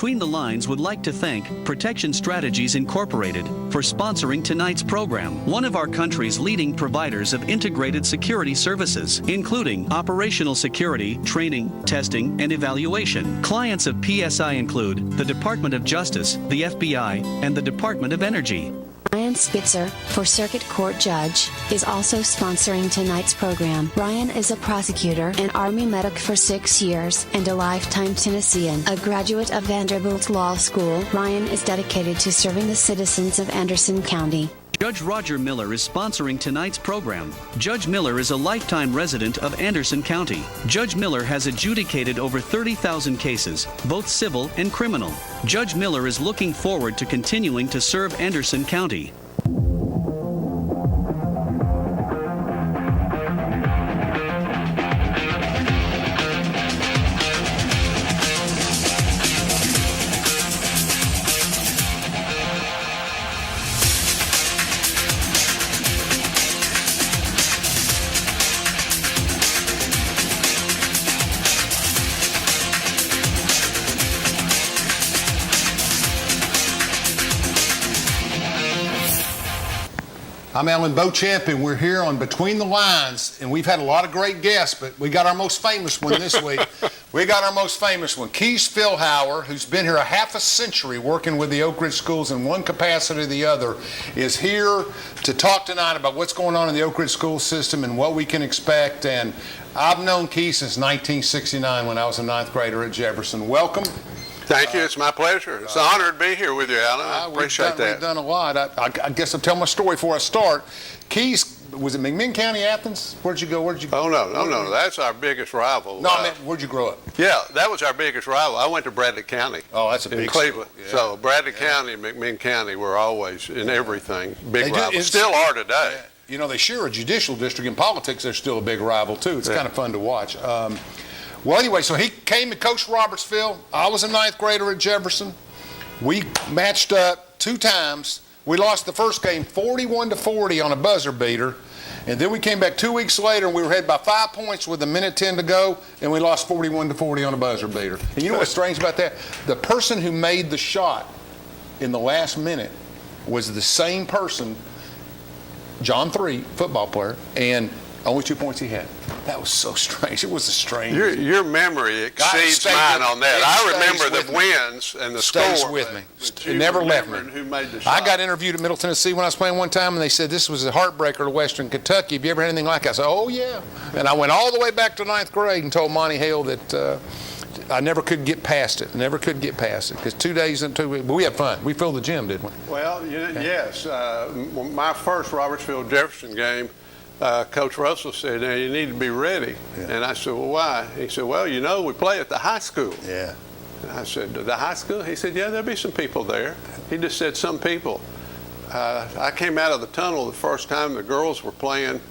Between the Lines would like to thank Protection Strategies Incorporated for sponsoring tonight's program, one of our country's leading providers of integrated security services, including operational security, training, testing, and evaluation. Clients of PSI include the Department of Justice, the FBI, and the Department of Energy. Ryan Spitzer, for Circuit Court Judge, is also sponsoring tonight's program. Ryan is a prosecutor and Army medic for 6 years and a lifetime Tennessean. A graduate of Vanderbilt Law School, Ryan is dedicated to serving the citizens of Anderson County. Judge Roger Miller is sponsoring tonight's program. Judge Miller is a lifetime resident of Anderson County. Judge Miller has adjudicated over 30,000 cases, both civil and criminal. Judge Miller is looking forward to continuing to serve Anderson County. I'm Alan Beauchamp, and we're here on Between the Lines, and we've had a lot of great guests, but we got our most famous one this week. We got our most famous one, Keith Philhauer, who's been here a half a century working with the Oak Ridge schools in one capacity or the other, is here to talk tonight about what's going on in the Oak Ridge school system and what we can expect. And I've known Keith since 1969 when I was a ninth grader at Jefferson. Welcome. Thank you. It's my pleasure. It's an honor to be here with you, Alan. I appreciate that. We've done a lot. I guess I'll tell my story before I start. Keys, was it McMinn County, Athens? Where'd you go? Oh, no. That's our biggest rival. No, I meant, where'd you grow up? Yeah, that was our biggest rival. I went to Bradley County. Oh, that's a big in Cleveland. School. Yeah. So Bradley County and McMinn County were always in everything big rivals. Still are today. Yeah. You know, they share a judicial district. In politics, they're still a big rival, too. It's kind of fun to watch. Well, anyway, so he came to coach Robertsville. I was a ninth grader at Jefferson. We matched up 2 times. We lost the first game 41-40 on a buzzer beater. And then we came back 2 weeks later, and we were ahead by 5 points with 1:10 to go, and we lost 41-40 on a buzzer beater. And you know what's strange about that? The person who made the shot in the last minute was the same person, John 3, football player, and only 2 points he had. That was so strange. It was a strange. Your memory exceeds mine on that. I remember the wins and the score. Stays with me. It never left me. Who made the shot. I got interviewed at Middle Tennessee when I was playing one time, and they said this was a heartbreaker to Western Kentucky. Have you ever had anything like that? I said, oh, yeah. And I went all the way back to ninth grade and told Monty Hale that I never could get past it. Never could get past it. Because 2 days and 2 weeks, but we had fun. We filled the gym, didn't we? Well, yes. My first Robertsville-Jefferson game, Coach Russell said, now you need to be ready. Yeah. And I said, well, why? He said, well, you know, we play at the high school. Yeah. And I said, the high school? He said, yeah, there'll be some people there. He just said some people. I came out of the tunnel the first time the girls were playing,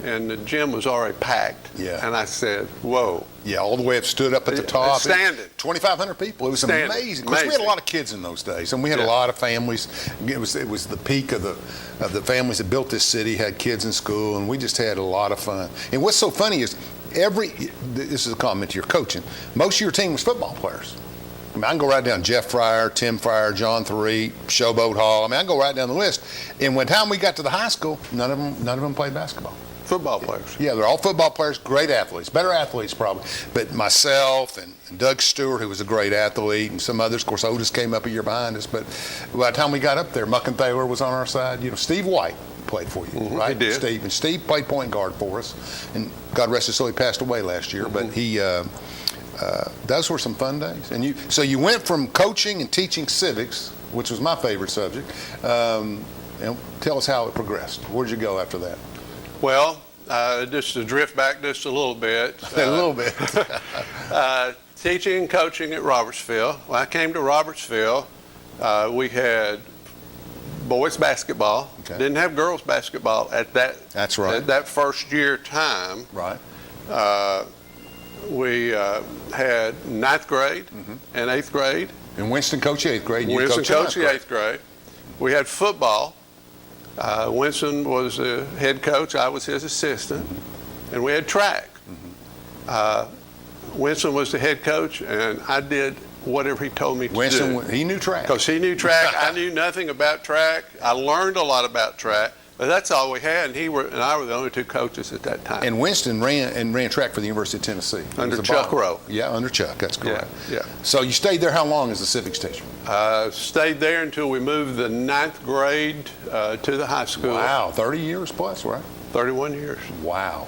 and the gym was already packed. Yeah. And I said, whoa. Yeah, all the way up, stood up at the top. Standing. 2,500 people. It was amazing. Of course, we had a lot of kids in those days, and we had a lot of families. It was the peak of the families that built this city, had kids in school, and we just had a lot of fun. And what's so funny is this is a comment to your coaching, most of your team was football players. I mean, I can go right down Jeff Fryer, Tim Fryer, John Three, Showboat Hall. I mean, I can go right down the list. And when time we got to the high school, none of them played basketball. Football players. Yeah, they're all football players, great athletes, better athletes probably. But myself and Doug Stewart, who was a great athlete, and some others. Of course, Otis came up a year behind us. But by the time we got up there, Muckenthaler was on our side. You know, Steve White played for you, right? He did. Steve played point guard for us. And God rest his soul, he passed away last year. But he, those were some fun days. And so you went from coaching and teaching civics, which was my favorite subject. Tell us how it progressed. Where'd you go after that? Well, just to drift back just a little bit. A little bit. Teaching and coaching at Robertsville. When I came to Robertsville, we had boys basketball. Okay. Didn't have girls basketball at that. That's right. At that first year time. Right. We had ninth grade and eighth grade. And Winston coached eighth grade. And Winston coached the eighth grade. We had football. Winston was the head coach. I was his assistant. And we had track. Winston was the head coach, and I did whatever he told me to do. Winston, he knew track. Because he knew track. I knew nothing about track. I learned a lot about track, but that's all we had, and I were the only two coaches at that time. And Winston ran track for the University of Tennessee. Under Chuck Rowe. Yeah, under Chuck, that's correct. Yeah. So you stayed there how long as a civics teacher? Stayed there until we moved the 9th grade to the high school. Wow, 30 years plus, right? 31 years. Wow.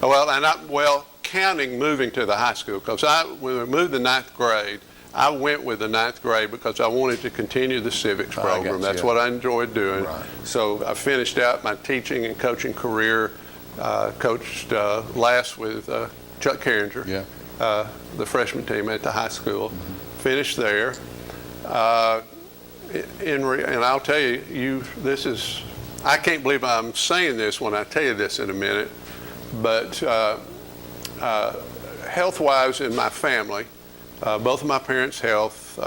Well, counting moving to the high school, because when we moved the 9th grade, I went with the 9th grade because I wanted to continue the civics program. That's what I enjoyed doing. Right. So I finished out my teaching and coaching career, coached last with Chuck Carringer, the freshman team at the high school. Mm-hmm. Finished there. And I'll tell you, this is, I can't believe I'm saying this when I tell you this in a minute, but health-wise in my family, both of my parents' health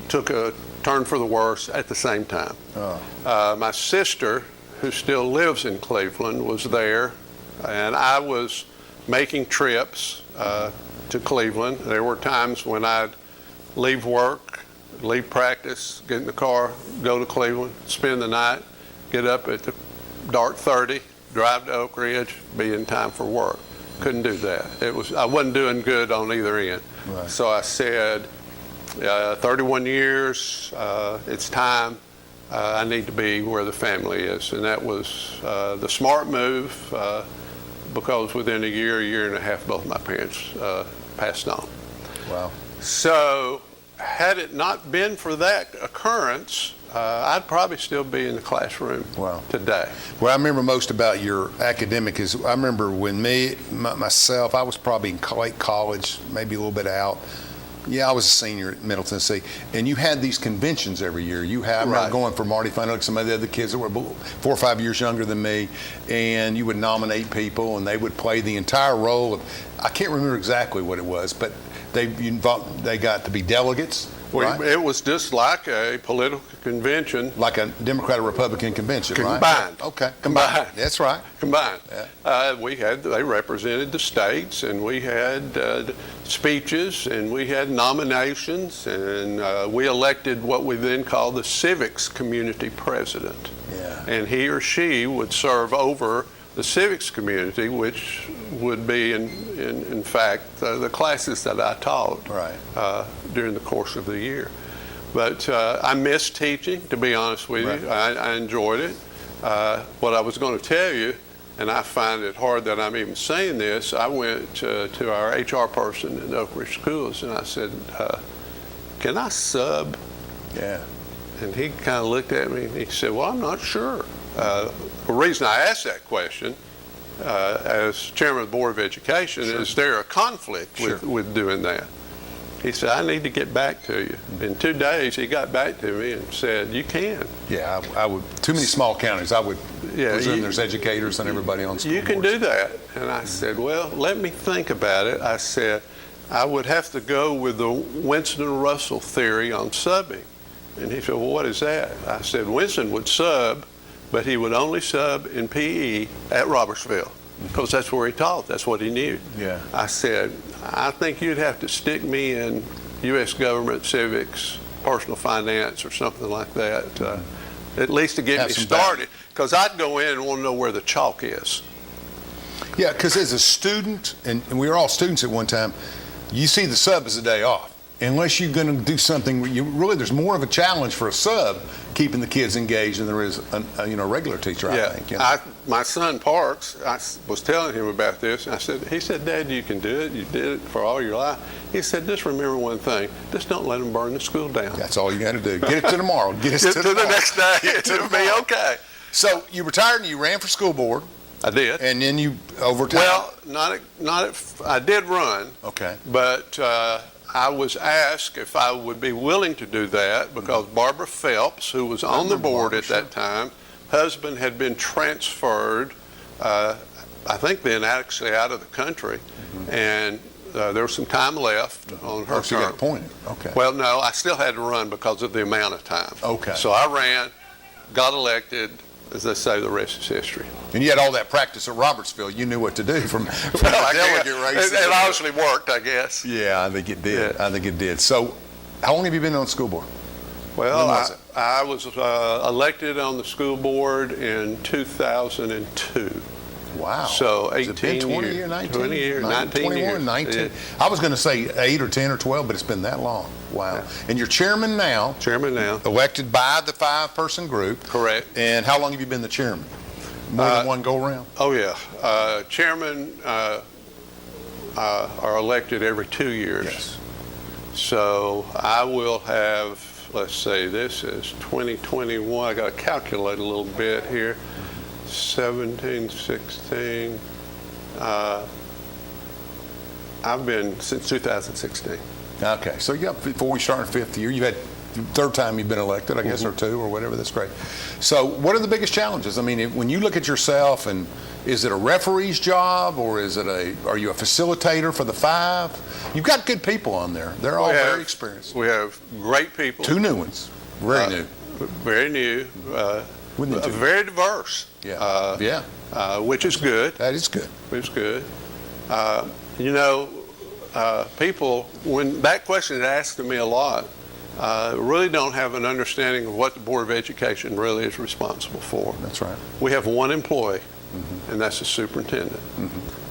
took a turn for the worse at the same time. My sister, who still lives in Cleveland, was there, and I was making trips to Cleveland. There were times when I'd leave work, leave practice, get in the car, go to Cleveland, spend the night, get up at the dark 30, drive to Oak Ridge, be in time for work. Couldn't do that. I wasn't doing good on either end. Right. So I said, 31 years, it's time. I need to be where the family is. And that was the smart move because within a year and a half, both my parents passed on. Wow. So had it not been for that occurrence, I'd probably still be in the classroom today. What I remember most about your academic is I remember when myself, I was probably in late college, maybe a little bit out. Yeah, I was a senior at Middle Tennessee, and you had these conventions every year. I remember going for Marty Funnell and some of the other kids that were 4 or 5 years younger than me, and you would nominate people, and they would play the entire role of, I can't remember exactly what it was, but they got to be delegates. Well, right? It was just like a political convention. Like a Democrat or Republican convention, combined. Right? Okay, combined. That's right. Combined. Yeah. They represented the states, and we had speeches, and we had nominations, and we elected what we then called the civics community president. Yeah. And he or she would serve over the civics community, which would be, in fact, the classes that I taught during the course of the year. But I missed teaching, to be honest with you. I enjoyed it. What I was going to tell you, and I find it hard that I'm even saying this, I went to our HR person in Oak Ridge Schools, and I said, can I sub? Yeah. And he kind of looked at me, and he said, well, I'm not sure. The reason I asked that question as chairman of the Board of Education is there a conflict with doing that? He said, I need to get back to you. In 2 days, he got back to me and said, you can. Yeah, I would. Too many small counties. I would presume there's educators and everybody on school You can boards. do that. And I said, well, let me think about it. I said, I would have to go with the Winston Russell theory on subbing. And he said, well, what is that? I said, Winston would sub, but he would only sub in PE at Robertsville because that's where he taught. That's what he knew. Yeah. I said, I think you'd have to stick me in U.S. government, civics, personal finance, or something like that, at least to get me started, because I'd go in and want to know where the chalk is. Yeah, because as a student, and we were all students at one time, you see the sub as a day off. Unless you're going to do something, there's more of a challenge for a sub keeping the kids engaged than there is a regular teacher. I think. You know? My son Parks, I was telling him about this. He said, Dad, you can do it. You did it for all your life. He said, just remember one thing: just don't let them burn the school down. That's all you got to do. Get it to tomorrow. Get it to the next day. It'll be okay. So you retired and you ran for school board. I did. And then you over time. Well, I did run. Okay. But I was asked if I would be willing to do that because Barbara Phelps, who was on the board at that time, husband had been transferred, I think then actually out of the country, and there was some time left on her term. So you got appointed. Okay. Well, no, I still had to run because of the amount of time. Okay. So I ran, got elected, as they say, the rest is history. And you had all that practice at Robertsville. You knew what to do from delegate races. It obviously worked, I guess. Yeah, I think it did. Yeah. I think it did. So, how long have you been on the school board? Well, When was it? I was elected on the school board in 2002. Wow. So Has it been 18 20 years. years, 19? 20 years, 19 21, years. 19. Yeah. I was going to say 8 or 10 or 12, but it's been that long. Wow. Yeah. And you're chairman now. Chairman now. Elected by the 5-person group. Correct. And how long have you been the chairman? More than one go-around? Oh, yeah. Chairmen are elected every 2 years. Yes. So I will have, let's say this is 2021. I got to calculate a little bit here. 17, 16. I've been since 2016. Okay. So, yeah, before we start in 5th year, you had third time you've been elected, I guess, or 2 or whatever. That's great. So what are the biggest challenges? I mean, when you look at yourself, and is it a referee's job, or is it are you a facilitator for the 5? You've got good people on there. They're all very experienced. We have great people. 2 new ones. Very new. Very new. Very diverse. Yeah. Which is good. That is good. Which is good. People, when that question is asked of me a lot, really don't have an understanding of what the Board of Education really is responsible for. That's right. We have one employee, and that's the superintendent.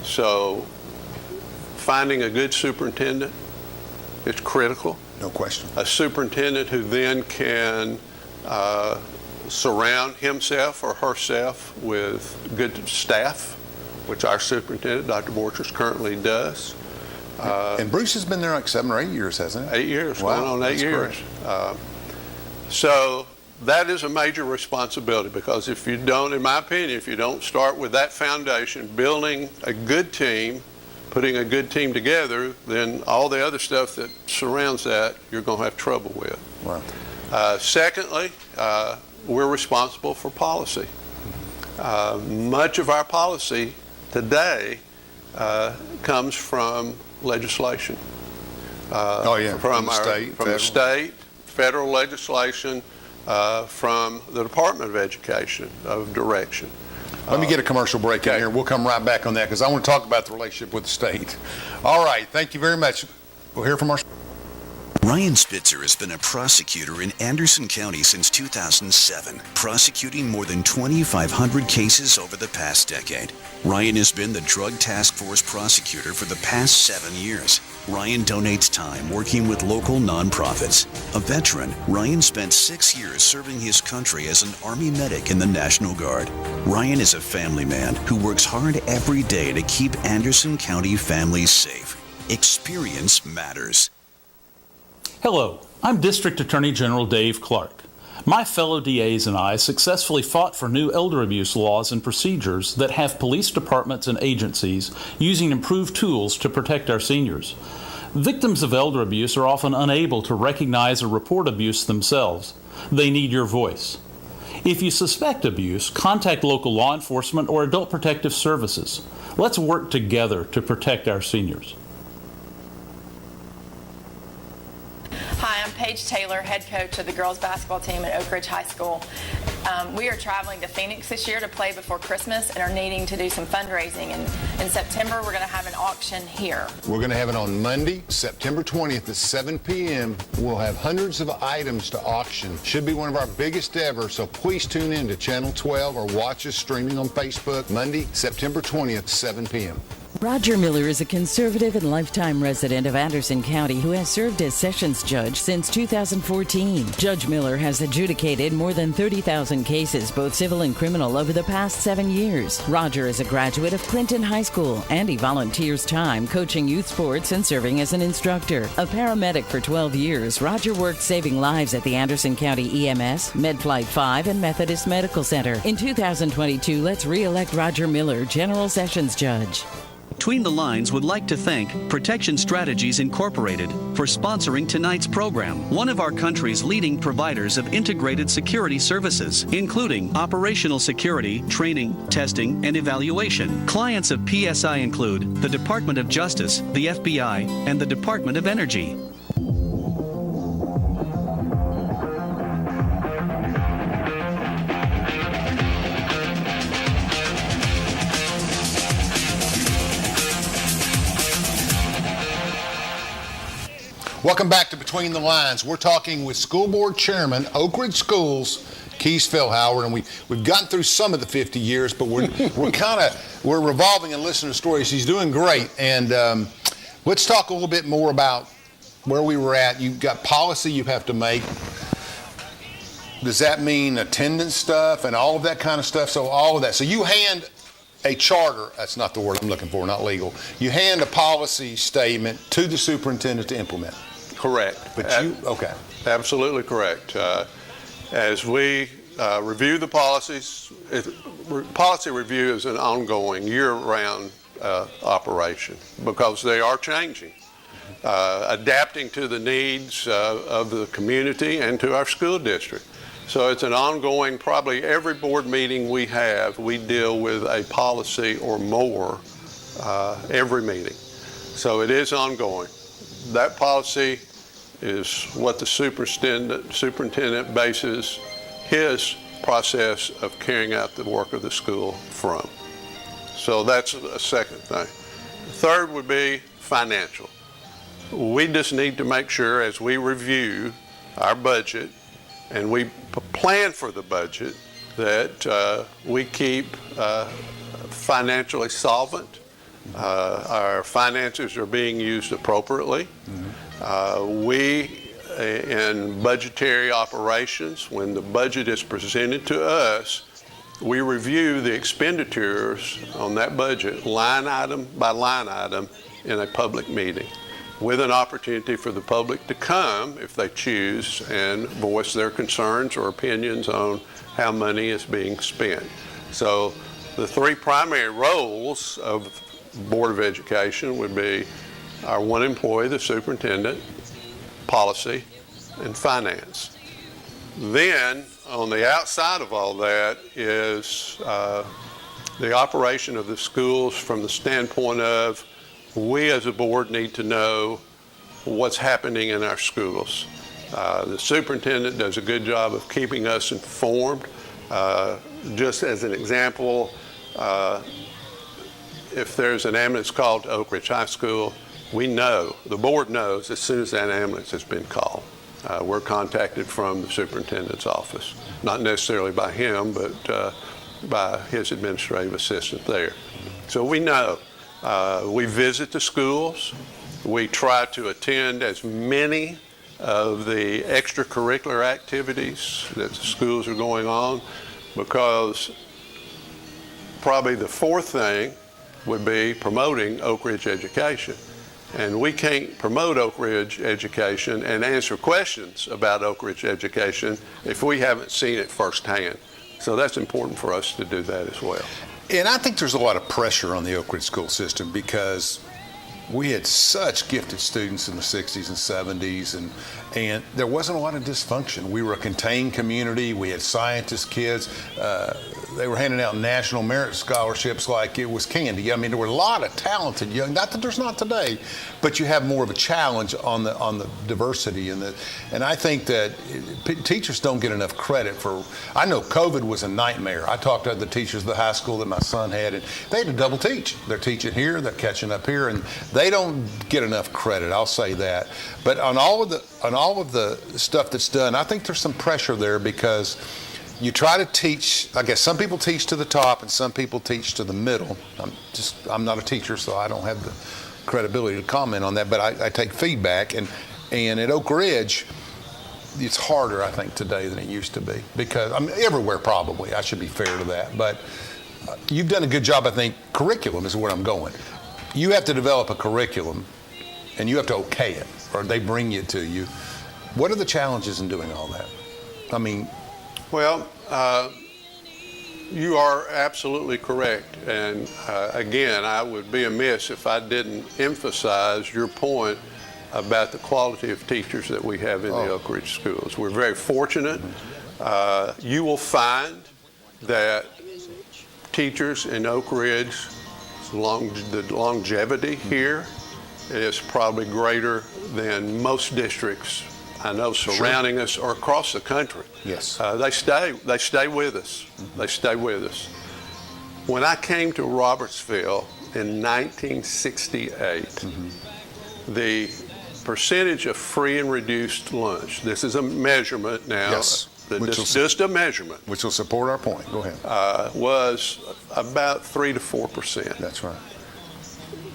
So finding a good superintendent is critical. No question. A superintendent who then can surround himself or herself with good staff, which our superintendent, Dr. Borchers, currently does. And Bruce has been there like 7 or 8 years, hasn't he? 8 years, Wow, going on 8 that's years. So that is a major responsibility, because if you don't, in my opinion, if you don't start with that foundation, building a good team, putting a good team together, then all the other stuff that surrounds that, you're going to have trouble with. Wow. Secondly, we're responsible for policy. Much of our policy today comes from legislation. From the state, federal legislation, from the Department of Education, of direction. Let me get a commercial break in here. We'll come right back on that, because I want to talk about the relationship with the state. All right. Thank you very much. We'll hear from our... Ryan Spitzer has been a prosecutor in Anderson County since 2007, prosecuting more than 2,500 cases over the past decade. Ryan has been the Drug Task Force prosecutor for the past 7 years. Ryan donates time working with local nonprofits. A veteran, Ryan spent 6 years serving his country as an Army medic in the National Guard. Ryan is a family man who works hard every day to keep Anderson County families safe. Experience matters. Hello, I'm District Attorney General Dave Clark. My fellow DAs and I successfully fought for new elder abuse laws and procedures that have police departments and agencies using improved tools to protect our seniors. Victims of elder abuse are often unable to recognize or report abuse themselves. They need your voice. If you suspect abuse, contact local law enforcement or adult protective services. Let's work together to protect our seniors. Hi, I'm Paige Taylor, head coach of the girls basketball team at Oak Ridge High School. We are traveling to Phoenix this year to play before Christmas and are needing to do some fundraising. And in September, we're going to have an auction here. We're going to have it on Monday, September 20th at 7 p.m. We'll have hundreds of items to auction. Should be one of our biggest ever, so please tune in to Channel 12 or watch us streaming on Facebook Monday, September 20th, 7 p.m. Roger Miller is a conservative and lifetime resident of Anderson County who has served as Sessions Judge since 2014. Judge Miller has adjudicated more than 30,000 cases, both civil and criminal, over the past 7 years. Roger is a graduate of Clinton High School, and he volunteers time coaching youth sports and serving as an instructor. A paramedic for 12 years, Roger worked saving lives at the Anderson County EMS, MedFlight 5, and Methodist Medical Center. In 2022, let's re-elect Roger Miller, General Sessions Judge. Between the Lines would like to thank Protection Strategies Incorporated for sponsoring tonight's program, one of our country's leading providers of integrated security services, including operational security, training, testing, and evaluation. Clients of PSI include the Department of Justice, the FBI, and the Department of Energy. Welcome back to Between the Lines. We're talking with School Board Chairman, Oak Ridge Schools, Keith Philhauer, and we've gotten through some of the 50 years, but we're revolving and listening to stories. He's doing great, and let's talk a little bit more about where we were at. You've got policy you have to make. Does that mean attendance stuff and all of that kind of stuff? So all of that. So you hand a charter, that's not the word I'm looking for, not legal. You hand a policy statement to the superintendent to implement. Correct. But okay. Absolutely correct. As we review the policies, policy review is an ongoing year-round operation because they are changing, adapting to the needs of the community and to our school district. So it's an ongoing, probably every board meeting we have, we deal with a policy or more every meeting. So it is ongoing. That policy is what the superintendent bases his process of carrying out the work of the school from. So that's a second thing. Third would be financial. We just need to make sure as we review our budget and we plan for the budget that we keep financially solvent. Our finances are being used appropriately. We, in budgetary operations, when the budget is presented to us, we review the expenditures on that budget line item by line item in a public meeting, with an opportunity for the public to come, if they choose, and voice their concerns or opinions on how money is being spent. So the three primary roles of Board of Education would be our one employee, the superintendent, policy, and finance. Then, on the outside of all that is the operation of the schools from the standpoint of we as a board need to know what's happening in our schools. The superintendent does a good job of keeping us informed. Just as an example, if there's an ambulance called to Oak Ridge High School, we know, the board knows as soon as that ambulance has been called. We're contacted from the superintendent's office, not necessarily by him, but by his administrative assistant there. So we know. We visit the schools. We try to attend as many of the extracurricular activities that the schools are going on, because probably the fourth thing would be promoting Oak Ridge education. And we can't promote Oak Ridge education and answer questions about Oak Ridge education if we haven't seen it firsthand. So that's important for us to do that as well. And I think there's a lot of pressure on the Oak Ridge school system because we had such gifted students in the 60s and 70s, and there wasn't a lot of dysfunction. We were a contained community. We had scientist kids. They were handing out national merit scholarships like it was candy. I mean, there were a lot of talented young, not that there's not today, but you have more of a challenge on the diversity and I think that teachers don't get enough credit for. I know COVID was a nightmare. I talked to the teachers of the high school that my son had, and they had to double teach. They're teaching here, they're catching up here, and they don't get enough credit. I'll say that. But on all of the stuff that's done, I think there's some pressure there because you try to teach. I guess some people teach to the top and some people teach to the middle. I'm not a teacher, so I don't have the credibility to comment on that, but I take feedback, and at Oak Ridge it's harder, I think, today than it used to be, because I mean, everywhere probably, I should be fair to that, but you've done a good job. I think curriculum is where I'm going. You have to develop a curriculum and you have to okay it, or they bring it to you. What are the challenges in doing all that? I mean, well, you are absolutely correct. And again, I would be amiss if I didn't emphasize your point about the quality of teachers that we have in the Oak Ridge schools. We're very fortunate. You will find that teachers in Oak Ridge, the longevity here is probably greater than most districts I know surrounding us or across the country. Yes. They stay with us. Mm-hmm. They stay with us. When I came to Robertsville in 1968, mm-hmm. the percentage of free and reduced lunch. This is a measurement now. Yes. Just a measurement. Which will support our point. Go ahead. Was about 3 to 4%. That's right.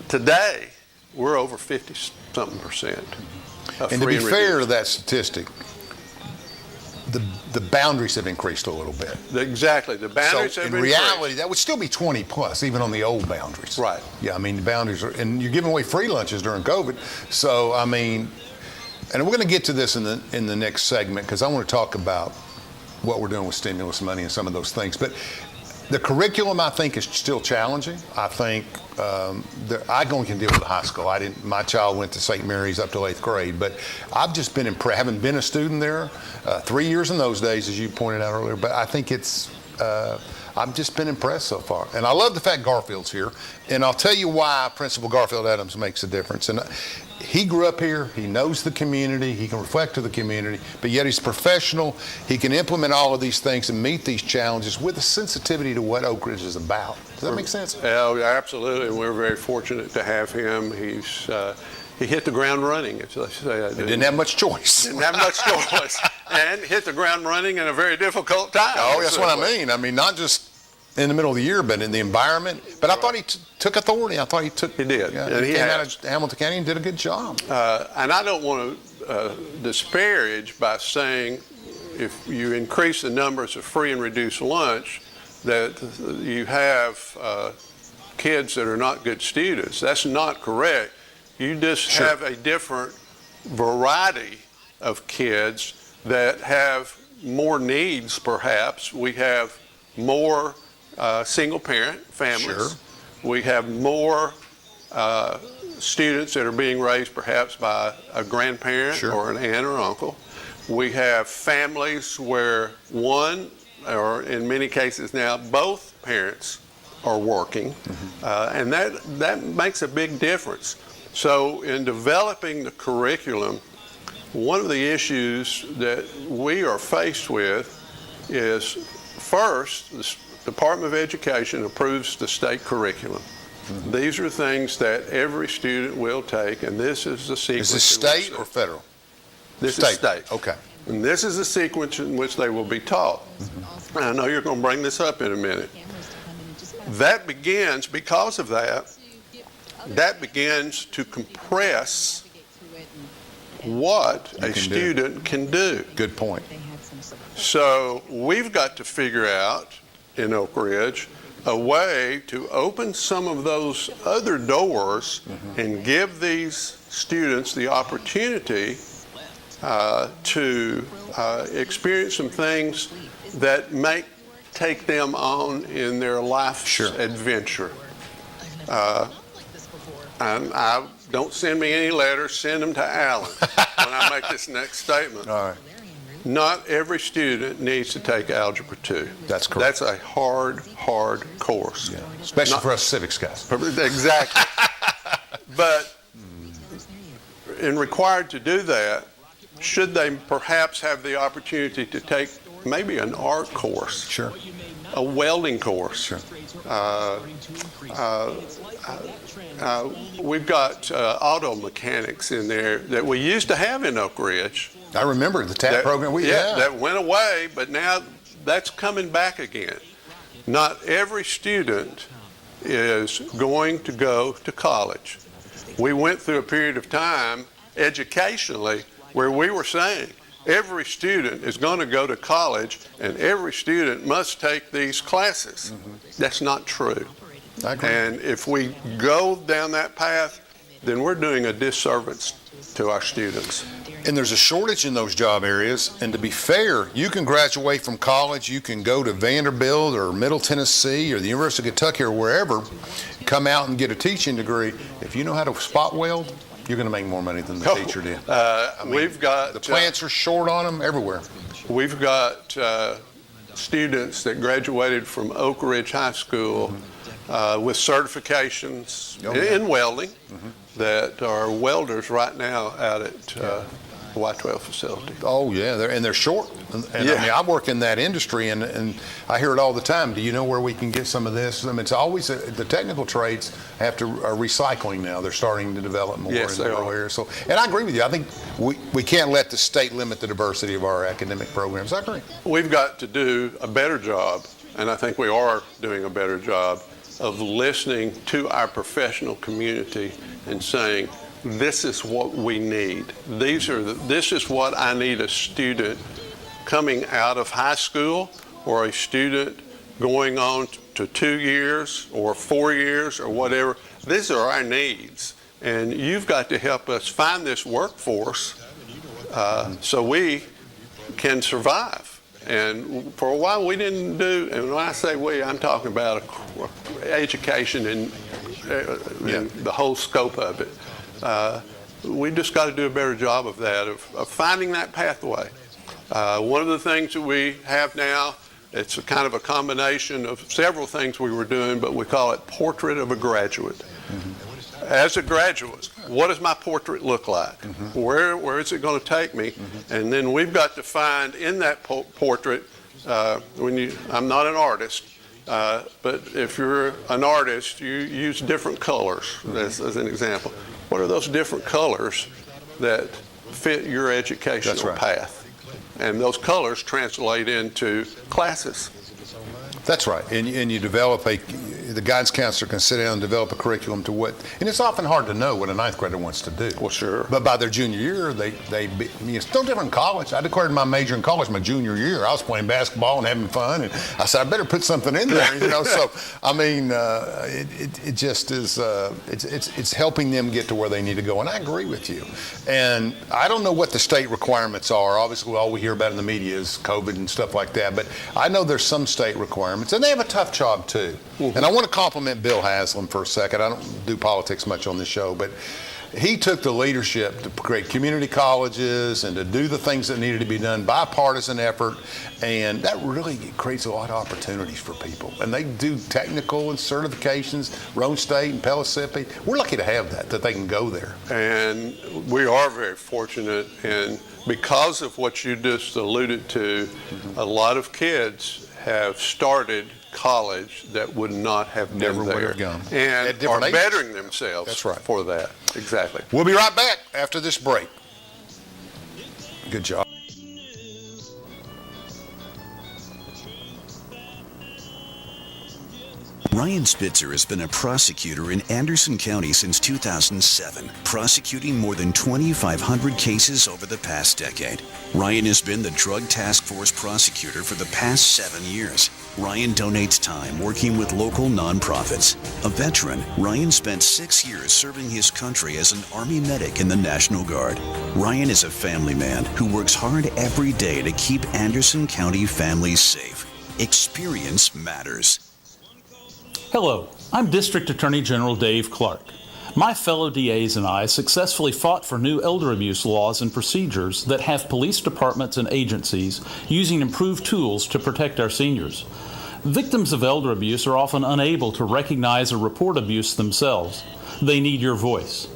Today, we're over 50-something%. And to be fair to that statistic, the boundaries have increased a little bit. Exactly. The boundaries So have in increased. reality, that would still be 20 plus, even on the old boundaries. Right. Yeah, I mean, the boundaries are, and you're giving away free lunches during COVID. So, I mean, and we're going to get to this in the next segment because I want to talk about what we're doing with stimulus money and some of those things. But the curriculum, I think, is still challenging. I think I only can deal with the high school. My child went to St. Mary's up till 8th grade, but I've just been impressed. Having been a student there, 3 years in those days, as you pointed out earlier. But I think I've just been impressed so far. And I love the fact Garfield's here. And I'll tell you why Principal Garfield Adams makes a difference. And he grew up here. He knows the community. He can reflect to the community. But yet he's professional. He can implement all of these things and meet these challenges with a sensitivity to what Oak Ridge is about. Does that make sense? Oh, absolutely. And we're very fortunate to have him. He hit the ground running, as I say. He didn't have much choice. Didn't have much choice. And hit the ground running in a very difficult time. Oh, that's what I mean. I mean, not just in the middle of the year, but in the environment. But I thought he took authority. I thought he took. He did. Yeah, And he came out of Hamilton County and did a good job. And I don't want to disparage by saying if you increase the numbers of free and reduced lunch, that you have kids that are not good students. That's not correct. You just have a different variety of kids that have more needs, perhaps. We have more single-parent families. Sure. We have more students that are being raised perhaps by a grandparent Sure. or an aunt or uncle. We have families where one, or in many cases now, both parents are working, and that makes a big difference. So in developing the curriculum, one of the issues that we are faced with is, first, the Department of Education approves the state curriculum. These are things that every student will take, and this is the sequence. Is this state or federal? This is state. Okay. And this is the sequence in which they will be taught. And I know you're going to bring this up in a minute. That begins, because of that begins to compress what a student can do. Good point. So we've got to figure out in Oak Ridge a way to open some of those other doors and give these students the opportunity to experience some things that may take them on in their life's adventure. And don't send me any letters, send them to Alan when I make this next statement. All right. Not every student needs to take Algebra 2. That's correct. That's a hard course. Yeah. Especially for us civics guys. Exactly. But in required to do that, should they perhaps have the opportunity to take maybe an art course? Sure. A welding course. Sure. We've got auto mechanics in there that we used to have in Oak Ridge. I remember the TAP program. That went away, but now that's coming back again. Not every student is going to go to college. We went through a period of time educationally where we were saying every student is going to go to college and every student must take these classes. That's not true. I agree. And if we go down that path, then we're doing a disservice to our students. And there's a shortage in those job areas. And to be fair, you can graduate from college, you can go to Vanderbilt or Middle Tennessee or the University of Kentucky or wherever, come out and get a teaching degree. If you know how to spot weld, you're going to make more money than the teacher did. We've got the plants are short on them everywhere. We've got students that graduated from Oak Ridge High School with certifications in welding that are welders right now out at Y-12 facility. Oh, yeah, they're short. And Yeah. I mean, I work in that industry, and I hear it all the time. Do you know where we can get some of this? I mean, it's always the technical trades are recycling now. They're starting to develop more Yes, in the they rural are. areas. So, and I agree with you. I think we can't let the state limit the diversity of our academic programs. I agree. We've got to do a better job, and I think we are doing a better job of listening to our professional community and saying, this is what we need. This is what I need a student coming out of high school, or a student going on to 2 years or 4 years or whatever. These are our needs, and you've got to help us find this workforce so we can survive. And for a while we didn't do, and when I say we, I'm talking about education and the whole scope of it. We just got to do a better job of that, of finding that pathway. One of the things that we have now, it's a kind of a combination of several things we were doing, but we call it Portrait of a Graduate. Mm-hmm. As a graduate, what does my portrait look like? Mm-hmm. Where is it going to take me? Mm-hmm. And then we've got to find in that portrait, I'm not an artist, but if you're an artist, you use different colors as an example. What are those different colors that fit your educational path? And those colors translate into classes. That's right. And you develop the guidance counselor can sit down and develop a curriculum to what, and it's often hard to know what a ninth grader wants to do. Well, sure. But by their junior year, it's no different in college. I declared my major in college my junior year. I was playing basketball and having fun, and I said, I better put something in there, So, I mean, it just is, it's helping them get to where they need to go. And I agree with you. And I don't know what the state requirements are. Obviously, all we hear about in the media is COVID and stuff like that. But I know there's some state requirements, and they have a tough job too. Mm-hmm. And I want to compliment Bill Haslam for a second. I don't do politics much on this show, but he took the leadership to create community colleges and to do the things that needed to be done, bipartisan effort, and that really creates a lot of opportunities for people. And they do technical and certifications, Roan State and Pellissippi. We're lucky to have that they can go there. And we are very fortunate, and because of what you just alluded to, a lot of kids have started college that would not have been Never there, would have gone. and are bettering themselves. That's right. For that. Exactly. We'll be right back after this break. Good job. Ryan Spitzer has been a prosecutor in Anderson County since 2007, prosecuting more than 2,500 cases over the past decade. Ryan has been the Drug Task Force prosecutor for the past 7 years. Ryan donates time working with local nonprofits. A veteran, Ryan spent 6 years serving his country as an Army medic in the National Guard. Ryan is a family man who works hard every day to keep Anderson County families safe. Experience matters. Hello, I'm District Attorney General Dave Clark. My fellow DAs and I successfully fought for new elder abuse laws and procedures that have police departments and agencies using improved tools to protect our seniors. Victims of elder abuse are often unable to recognize or report abuse themselves. They need your voice.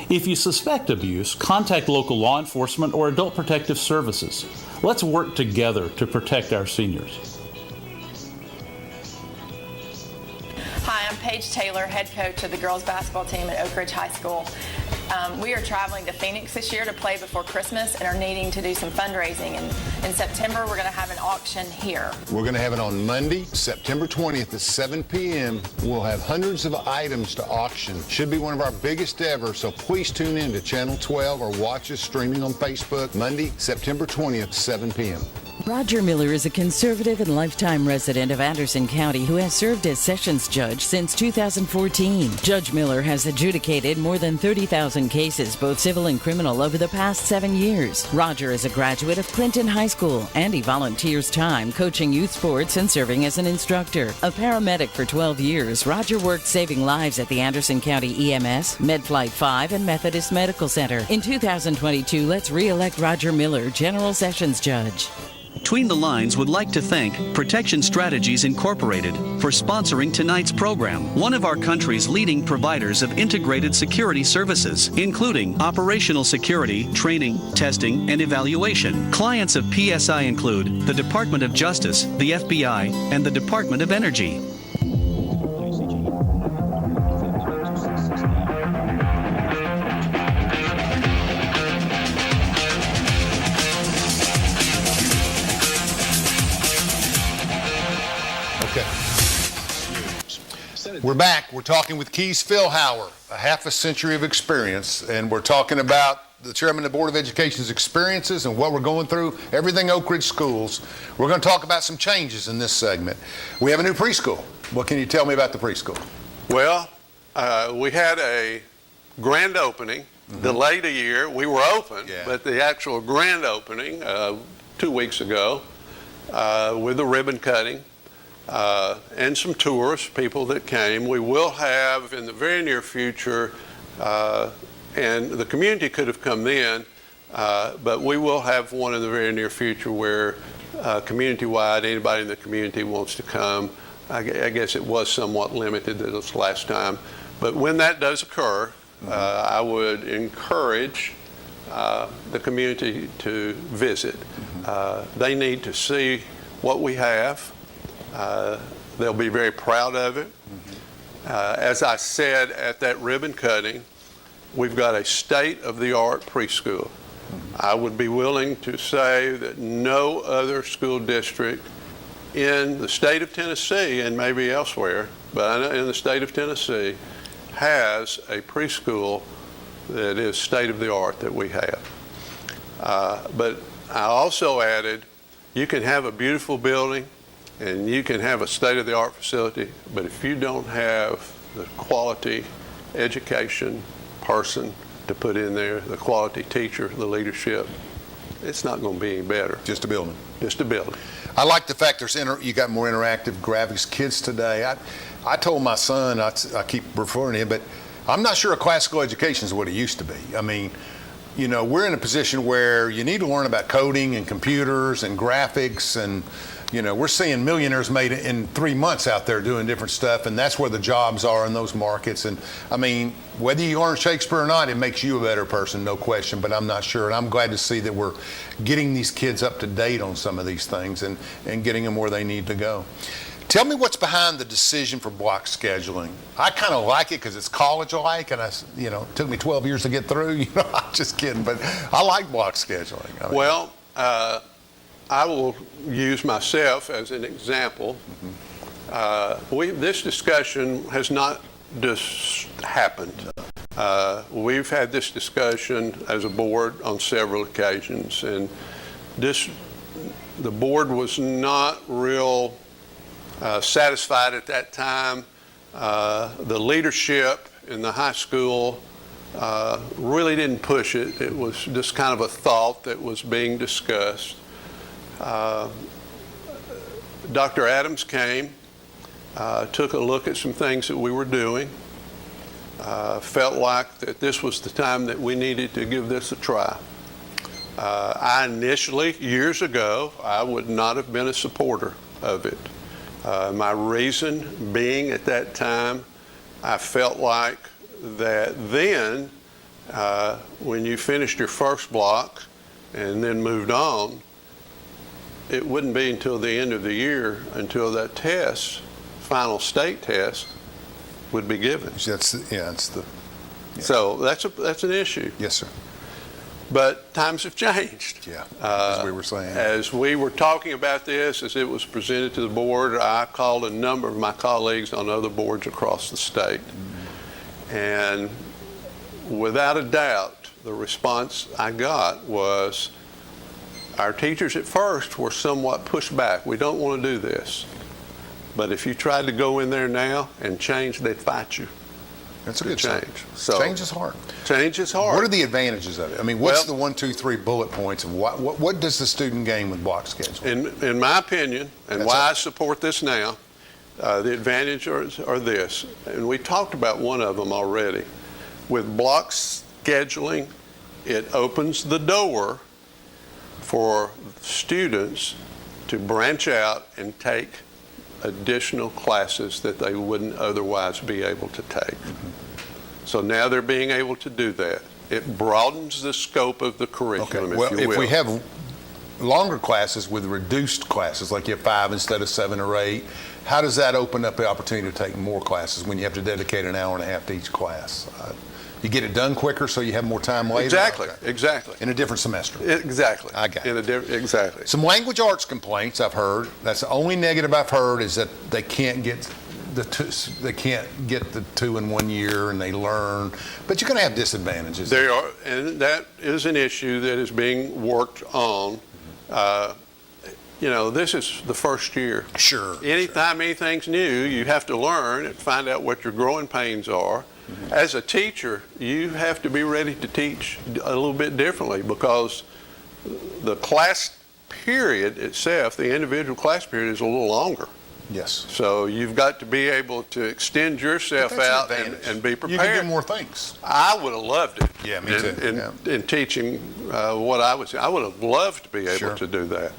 If you suspect abuse, contact local law enforcement or Adult Protective Services. Let's work together to protect our seniors. Hi, I'm Paige Taylor, head coach of the girls basketball team at Oak Ridge High School. We are traveling to Phoenix this year to play before Christmas and are needing to do some fundraising. And in September, we're going to have an auction here. We're going to have it on Monday, September 20th at 7 p.m. We'll have hundreds of items to auction. Should be one of our biggest ever, so please tune in to Channel 12 or watch us streaming on Facebook Monday, September 20th, 7 p.m. Roger Miller is a conservative and lifetime resident of Anderson County who has served as Sessions Judge since 2014. Judge Miller has adjudicated more than 30,000 cases, both civil and criminal, over the past 7 years. Roger is a graduate of Clinton High School, and he volunteers time coaching youth sports and serving as an instructor. A paramedic for 12 years, Roger worked saving lives at the Anderson County EMS, MedFlight 5, and Methodist Medical Center. In 2022, let's re-elect Roger Miller, General Sessions Judge. Between the Lines would like to thank Protection Strategies Incorporated for sponsoring tonight's program, one of our country's leading providers of integrated security services, including operational security, training, testing, and evaluation. Clients of PSI include the Department of Justice, the FBI, and the Department of Energy. We're back. We're talking with Keys Philhauer, a half a century of experience, and we're talking about the chairman of the Board of Education's experiences and what we're going through, everything Oak Ridge Schools. We're going to talk about some changes in this segment. We have a new preschool. What can you tell me about the preschool? Well, we had a grand opening, delayed a year. We were open, but the actual grand opening 2 weeks ago with the ribbon cutting. And some tours, people that came. We will have in the very near future, and the community could have come then, but we will have one in the very near future where community-wide, anybody in the community wants to come. I guess it was somewhat limited this last time. But when that does occur, I would encourage the community to visit. They need to see what we have. They'll be very proud of it. As I said at that ribbon cutting, we've got a state-of-the-art preschool. I would be willing to say that no other school district in the state of Tennessee, and maybe elsewhere, but I know in the state of Tennessee, has a preschool that is state-of-the-art that we have. But I also added, you can have a beautiful building, and you can have a state-of-the-art facility, but if you don't have the quality education person to put in there, the quality teacher, the leadership, it's not going to be any better. Just a building. Just a building. I like the fact you got more interactive graphics. Kids today, I told my son, I keep referring to him, but I'm not sure a classical education is what it used to be. I mean, you know, we're in a position where you need to learn about coding and computers and graphics, and you know, we're seeing millionaires made in 3 months out there doing different stuff, and that's where the jobs are in those markets. And I mean, whether you learn Shakespeare or not, it makes you a better person, no question, but I'm not sure. And I'm glad to see that we're getting these kids up to date on some of these things and getting them where they need to go. Tell me what's behind the decision for block scheduling. I kind of like it because it's college-like, and it took me 12 years to get through. You know, I'm just kidding, but I like block scheduling. I mean, well, I will use myself as an example. This discussion has not just happened. We've had this discussion as a board on several occasions, and the board was not real satisfied at that time. The leadership in the high school really didn't push it. It was just kind of a thought that was being discussed. Dr. Adams came, took a look at some things that we were doing, felt like that this was the time that we needed to give this a try. I initially, years ago, I would not have been a supporter of it. My reason being at that time, I felt like that then, when you finished your first block and then moved on, it wouldn't be until the end of the year until that test, final state test, would be given. So that's an issue. Yes, sir. But times have changed. Yeah, as we were saying. As we were talking about this, as it was presented to the board, I called a number of my colleagues on other boards across the state. And without a doubt, the response I got was, our teachers at first were somewhat pushed back. We don't want to do this. But if you tried to go in there now and change, they'd fight you. That's a good change. So change is hard. Change is hard. What are the advantages of it? I mean, what's the 1, 2, 3 bullet points of what does the student gain with block scheduling? In my opinion, and I support this now, the advantages are this, and we talked about one of them already. With block scheduling, it opens the door for students to branch out and take additional classes that they wouldn't otherwise be able to take. So now they're being able to do that. It broadens the scope of the curriculum, Okay. Well, if you will. if we have longer classes with reduced classes, like you have 5 instead of 7 or 8, how does that open up the opportunity to take more classes when you have to dedicate an hour and a half to each class? You get it done quicker so you have more time later? Exactly, Okay. exactly. In a different semester? Exactly. I got it. Exactly. Some language arts complaints I've heard. That's the only negative I've heard, is that they can't get the 2 in 1 year, and they learn. But you're going to have disadvantages. There are, and that is an issue that is being worked on. This is the first year. Sure. Anytime anything's new, you have to learn and find out what your growing pains are. As a teacher, you have to be ready to teach a little bit differently, because the class period itself, the individual class period, is a little longer. Yes. So you've got to be able to extend yourself But that's out an advantage. and be prepared. You can do more things. I would have loved it. Yeah, me too. In teaching what I was, I would have loved to be able Sure. to do that.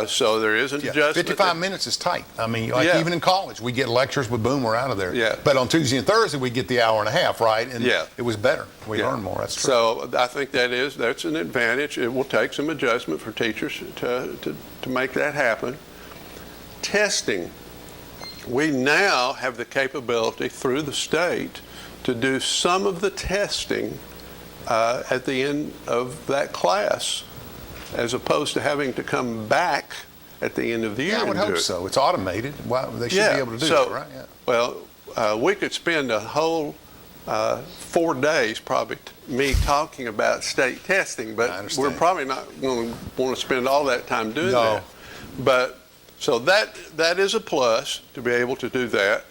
So there is an adjustment. 55 minutes is tight. I mean, like Yeah. even in college, we get lectures, but boom, we're out of there. Yeah. But on Tuesday and Thursday, we get the hour and a half, right? And Yeah. it was better. We Yeah. learned more. That's true. So I think that's an advantage. It will take some adjustment for teachers to make that happen. Testing. We now have the capability through the state to do some of the testing at the end of that class, as opposed to having to come back at the end of the year. Yeah, I would and do hope it. so. It's automated. Wow, they should be able to do that, right? Yeah. Well, we could spend a whole 4 days probably me talking about state testing, I but understand. we're probably not going to want to spend all that time doing No. that. But so that is a plus to be able to do that.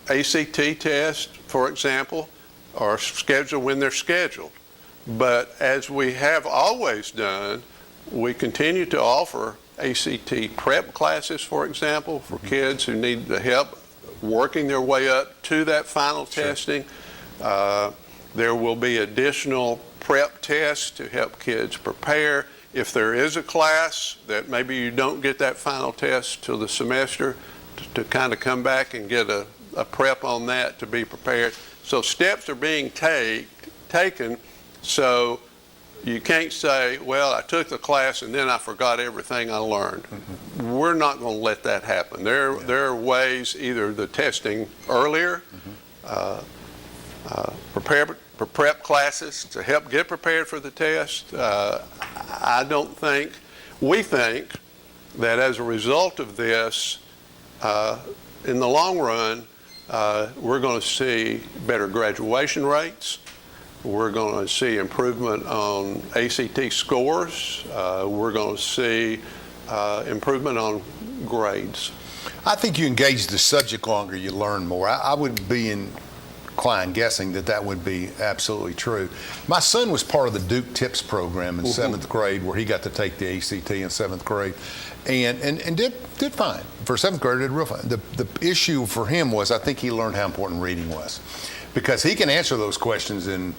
ACT tests, for example, are scheduled when they're scheduled. But as we have always done, we continue to offer ACT prep classes, for example, for kids who need the help working their way up to that final testing. There will be additional prep tests to help kids prepare. If there is a class that maybe you don't get that final test till the semester, to kind of come back and get a prep on that to be prepared. So steps are being taken, so you can't say, well, I took the class and then I forgot everything I learned. We're not going to let that happen. There are ways, either the testing earlier, prep classes to help get prepared for the test. We think that as a result of this, in the long run, we're going to see better graduation rates. We're going to see improvement on ACT scores. We're going to see improvement on grades. I think you engage the subject longer, you learn more. I would be inclined guessing that would be absolutely true. My son was part of the Duke Tips program in 7th grade, where he got to take the ACT in 7th grade, and did fine. For 7th grade, did real fine. The issue for him was, I think he learned how important reading was, because he can answer those questions in,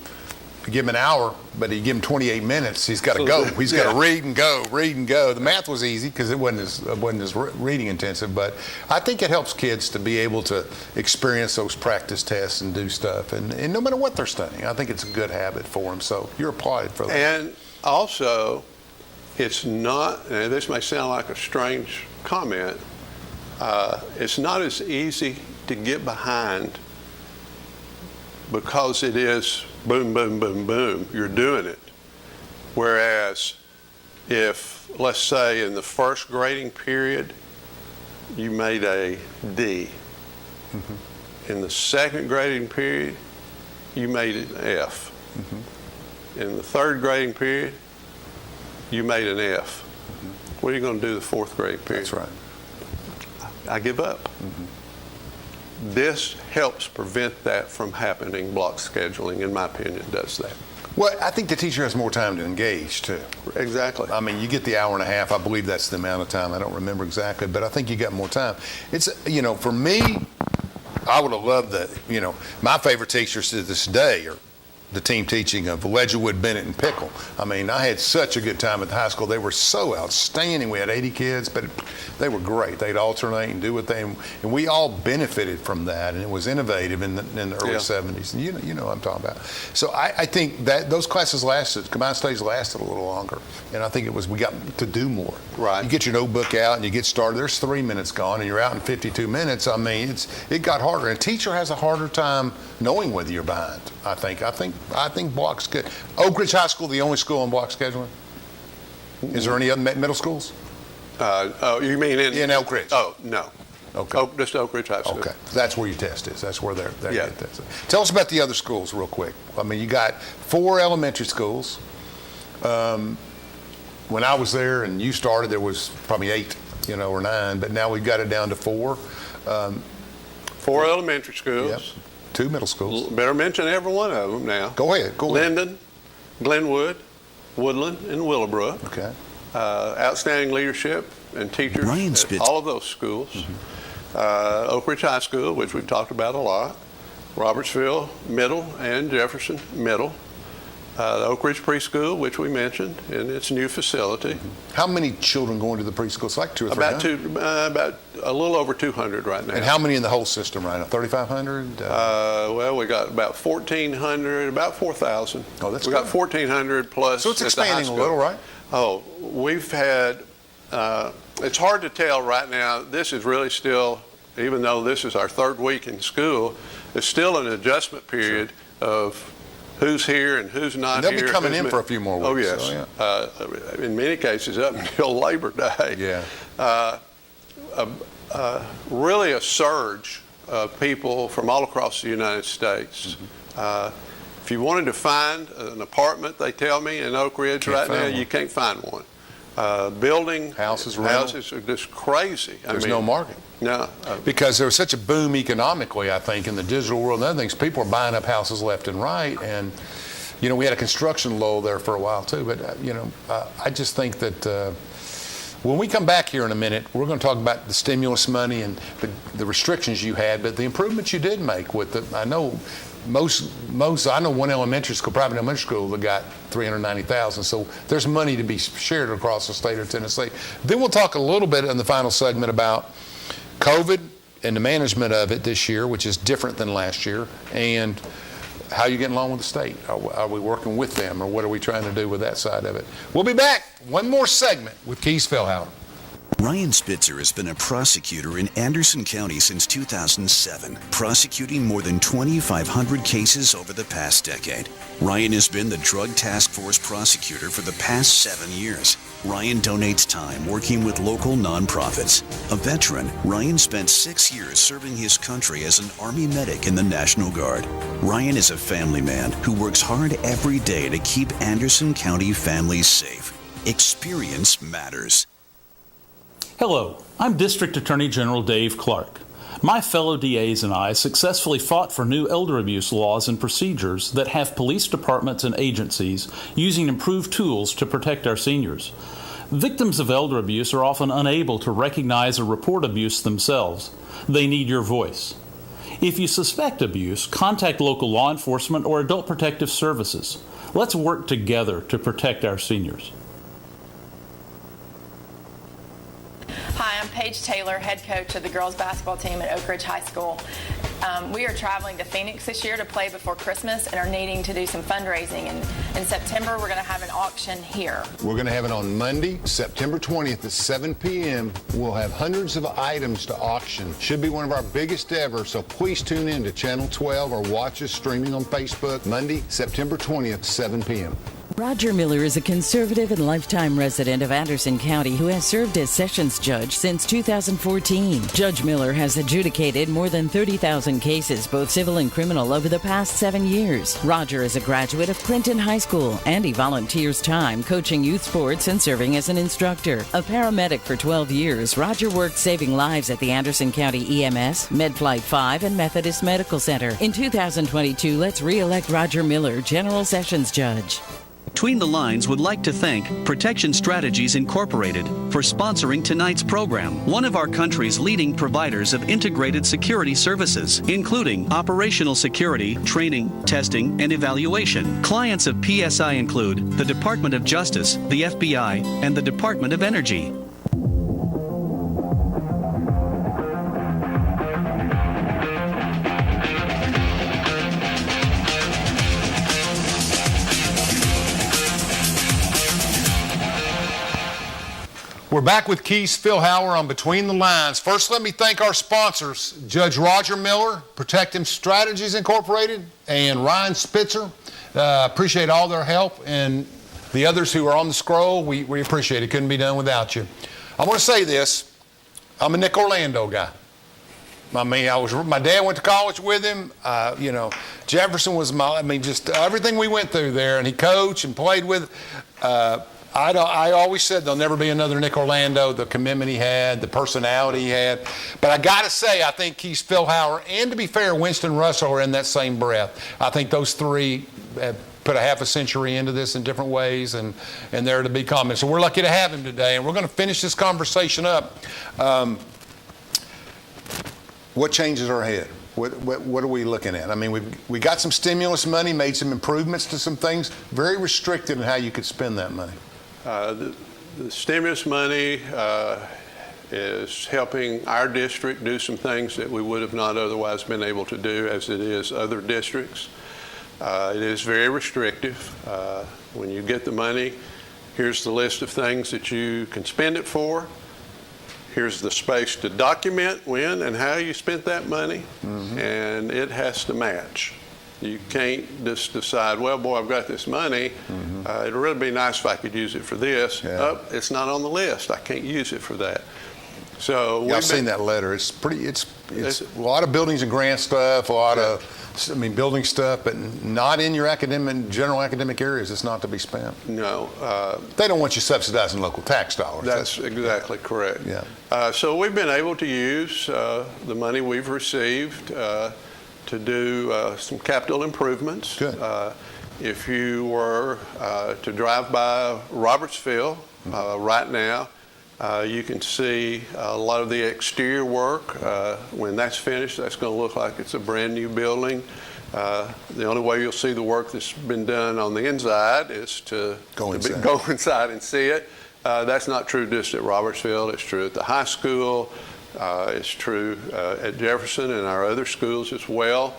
give him an hour, but you give him 28 minutes, he's got to go. He's got to read and go. The math was easy because it wasn't as reading intensive, but I think it helps kids to be able to experience those practice tests and do stuff, and no matter what they're studying, I think it's a good habit for them. So you're applauded for that. And also, it's not, and this may sound like a strange comment, it's not as easy to get behind, because it is boom, boom, boom, boom, you're doing it. Whereas if, let's say, in the first grading period, you made a D. In the second grading period, you made an F. In the third grading period, you made an F. What are you going to do the fourth grade period? That's right. I give up. This helps prevent that from happening. Block scheduling, in my opinion, does that. Well, I think the teacher has more time to engage, too. Exactly. I mean, you get the hour and a half. I believe that's the amount of time. I don't remember exactly, but I think you got more time. It's, for me, I would have loved that. My favorite teachers to this day are the team teaching of Ledgerwood, Bennett, and Pickle. I mean, I had such a good time at the high school. They were so outstanding. We had 80 kids, but they were great. They'd alternate and do what they, and we all benefited from that, and it was innovative in the early 70s. And you know what I'm talking about. So I think that those classes lasted, combined studies lasted a little longer, and I think it was, we got to do more. Right. You get your notebook out and you get started, there's 3 minutes gone, and you're out in 52 minutes. I mean, it got harder. And a teacher has a harder time knowing whether you're behind, I think block's good. Oak Ridge High School, the only school on block scheduling? Is there any other middle schools? You mean in Oak Ridge? Oh, no. Okay. Just Oak Ridge High School. Okay. That's where your test is. That's where they're Yeah. getting tested. Tell us about the other schools real quick. I mean, you got 4 elementary schools. When I was there and you started, there was probably 8, or 9, but now we've got it down to 4. 4 elementary schools. Yep. 2 middle schools. Better mention every one of them now. Go ahead. Linden, Glenwood, Woodland, and Willowbrook. Okay. Outstanding leadership and teachers Ryan at Spitz. all of those schools. Oak Ridge High School, which we've talked about a lot. Robertsville Middle and Jefferson Middle. The Oak Ridge Preschool, which we mentioned, in its new facility. How many children going to the preschool? It's like 200 or 300? About a little over 200 right now. And how many in the whole system right now? 3,500? Well, we got about 1,400, about 4,000. Oh, that's We good. got 1,400 plus. So it's at the high expanding a little, school. right? Oh, we've had, it's hard to tell right now. This is really still, even though this is our 3rd week in school, it's still an adjustment period of who's here and who's not And they'll here. be coming in for a few more Oh, weeks. yes. So, In many cases, up until Labor Day. Yeah. Really a surge of people from all across the United States. If you wanted to find an apartment, they tell me, in Oak Ridge Can't right find now, one. you can't find one. Building Houses are just crazy. There's no market. No. Because there was such a boom economically, I think, in the digital world and other things. People are buying up houses left and right. And, we had a construction lull there for a while, too. But, I just think that when we come back here in a minute, we're going to talk about the stimulus money and the restrictions you had, but the improvements you did make with it. I know I know one elementary school, private elementary school, that got $390,000. So there's money to be shared across the state of Tennessee. Then we'll talk a little bit in the final segment about COVID and the management of it this year, which is different than last year, and how you're getting along with the state. Are we working with them, or what are we trying to do with that side of it? We'll be back. One more segment with Keith Philhauer. Ryan Spitzer has been a prosecutor in Anderson County since 2007, prosecuting more than 2,500 cases over the past decade. Ryan has been the Drug Task Force prosecutor for the past 7 years. Ryan donates time working with local nonprofits. A veteran, Ryan spent 6 years serving his country as an Army medic in the National Guard. Ryan is a family man who works hard every day to keep Anderson County families safe. Experience matters. Hello, I'm District Attorney General Dave Clark. My fellow DAs and I successfully fought for new elder abuse laws and procedures that have police departments and agencies using improved tools to protect our seniors. Victims of elder abuse are often unable to recognize or report abuse themselves. They need your voice. If you suspect abuse, contact local law enforcement or adult protective services. Let's work together to protect our seniors. Hi, I'm Paige Taylor, head coach of the girls basketball team at Oak Ridge High School. We are traveling to Phoenix this year to play before Christmas and are needing to do some fundraising. And in September, we're going to have an auction here. We're going to have it on Monday, September 20th at 7 p.m. We'll have hundreds of items to auction. Should be one of our biggest ever, so please tune in to Channel 12 or watch us streaming on Facebook Monday, September 20th, 7 p.m. Roger Miller is a conservative and lifetime resident of Anderson County who has served as Sessions Judge since 2014. Judge Miller has adjudicated more than 30,000 cases, both civil and criminal, over the past 7 years. Roger is a graduate of Clinton High School, and he volunteers time coaching youth sports and serving as an instructor. A paramedic for 12 years, Roger worked saving lives at the Anderson County EMS, MedFlight 5, and Methodist Medical Center. In 2022, let's re-elect Roger Miller, General Sessions Judge. Between the Lines would like to thank Protection Strategies Incorporated for sponsoring tonight's program, one of our country's leading providers of integrated security services, including operational security, training, testing, and evaluation. Clients of PSI include the Department of Justice, the FBI, and the Department of Energy. We're back with Keith Philhauer on Between the Lines. First, let me thank our sponsors, Judge Roger Miller, Protective Strategies Incorporated, and Ryan Spitzer. Appreciate all their help, and the others who are on the scroll, we appreciate it. Couldn't be done without you. I want to say this. I'm a Nick Orlando guy. I mean, my dad went to college with him. Jefferson was just everything we went through there, and he coached and played with. I always said there'll never be another Nick Orlando, the commitment he had, the personality he had. But I got to say, I think Keith Philhauer, and to be fair, Winston Russell are in that same breath. I think those three have put a half a century into this in different ways, and they're to be commented. So we're lucky to have him today, and we're going to finish this conversation up. What changes are ahead? What are we looking at? I mean, we got some stimulus money, made some improvements to some things, very restricted in how you could spend that money. The stimulus money is helping our district do some things that we would have not otherwise been able to do, as it is other districts. It is very restrictive. When you get the money, here's the list of things that you can spend it for. Here's the space to document when and how you spent that money, and it has to match. You can't just decide, well, boy, I've got this money. It'd really be nice if I could use it for this. Yeah. Oh, it's not on the list. I can't use it for that. So I've seen that letter. It's a lot of buildings and grant stuff, a lot of building stuff, but not in your general academic areas. It's not to be spent. No. They don't want you subsidizing local tax dollars. That's exactly correct. Yeah. So we've been able to use the money we've received to do some capital improvements. Good. If you were to drive by Robertsville right now, you can see a lot of the exterior work. When that's finished, that's going to look like it's a brand new building. The only way you'll see the work that's been done on the inside is to go inside and see it. That's not true just at Robertsville. It's true at the high school. It's true at Jefferson and our other schools as well.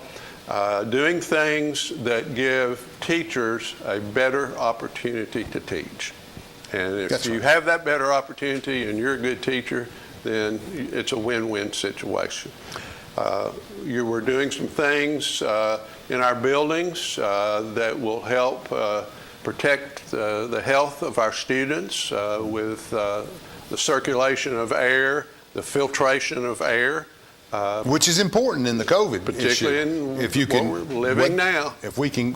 Doing things that give teachers a better opportunity to teach. And if you have that better opportunity and you're a good teacher, then it's a win-win situation. You were doing some things in our buildings that will help protect the health of our students with the circulation of air, the filtration of air. Which is important in the COVID particularly issue. In what we're living now. If we can,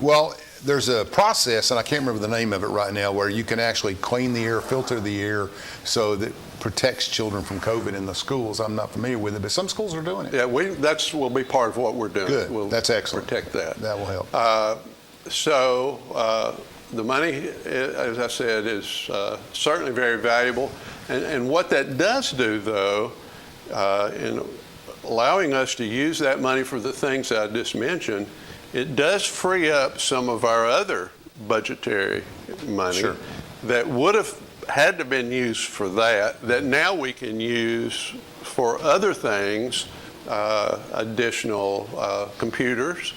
there's a process, and I can't remember the name of it right now, where you can actually clean the air, filter the air, so that protects children from COVID in the schools. I'm not familiar with it, but some schools are doing it. Yeah, that will be part of what we're doing. Good. That's excellent. Protect that. That will help. The money, as I said, is certainly very valuable. And what that does do, though, in allowing us to use that money for the things I just mentioned, it does free up some of our other budgetary money that would have had to been used for that now we can use for other things, additional computers,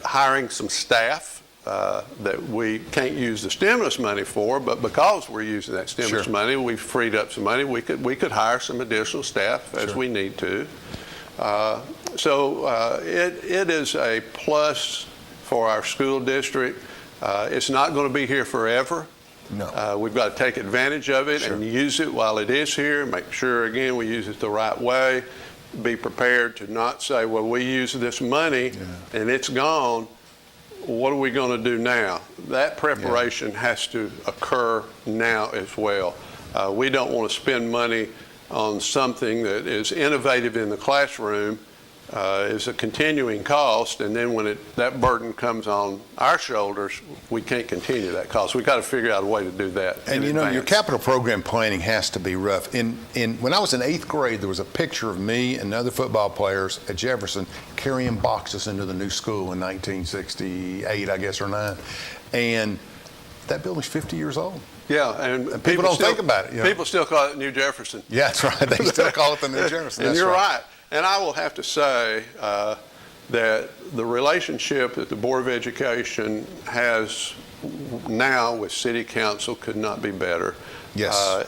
hiring some staff that we can't use the stimulus money for, but because we're using that stimulus money, we've freed up some money. We could hire some additional staff as we need to. So it is a plus for our school district. It's not going to be here forever. No. We've got to take advantage of it and use it while it is here. Make sure, again, we use it the right way. Be prepared to not say, well, we use this money and it's gone. What are we going to do now? That preparation has to occur now as well. We don't want to spend money on something that is innovative in the classroom is a continuing cost, and then when that burden comes on our shoulders, we can't continue that cost. We've got to figure out a way to do that. And you know, your capital program planning has to be rough. When I was in 8th grade, there was a picture of me and other football players at Jefferson carrying boxes into the new school in 1968, I guess, or 9. And that building's 50 years old. Yeah, and people don't think about it. You know? People still call it New Jefferson. Yeah, that's right. They still call it the New Jefferson. And you're right. And I will have to say that the relationship that the Board of Education has now with City Council could not be better. Yes.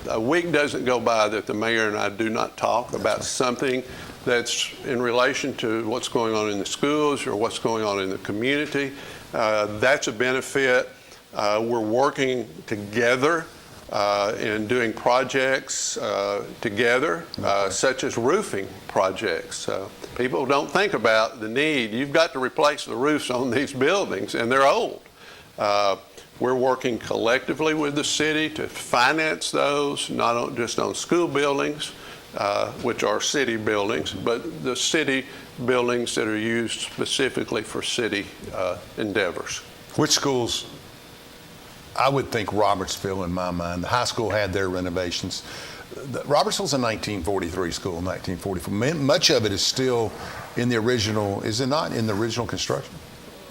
A week doesn't go by that the mayor and I do not talk about something that's in relation to what's going on in the schools or what's going on in the community. That's a benefit. We're working together in doing projects together, such as roofing projects. People don't think about the need. You've got to replace the roofs on these buildings, and they're old. We're working collectively with the city to finance those, not just on school buildings, which are city buildings, but the city buildings that are used specifically for city endeavors. Which schools? I would think Robertsville, in my mind. The high school had their renovations. Robertsville's a 1943 school, 1944. Much of it is still in the original, is it not in the original construction?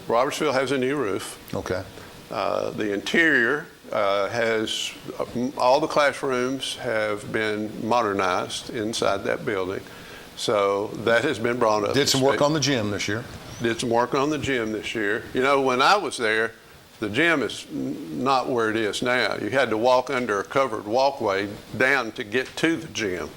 Robertsville has a new roof. Okay. The interior has, all the classrooms have been modernized inside that building. So that has been brought up. Did some work on the gym this year. Did some work on the gym this year. You know, when I was there, the gym is not where it is now. You had to walk under a covered walkway down to get to the gym.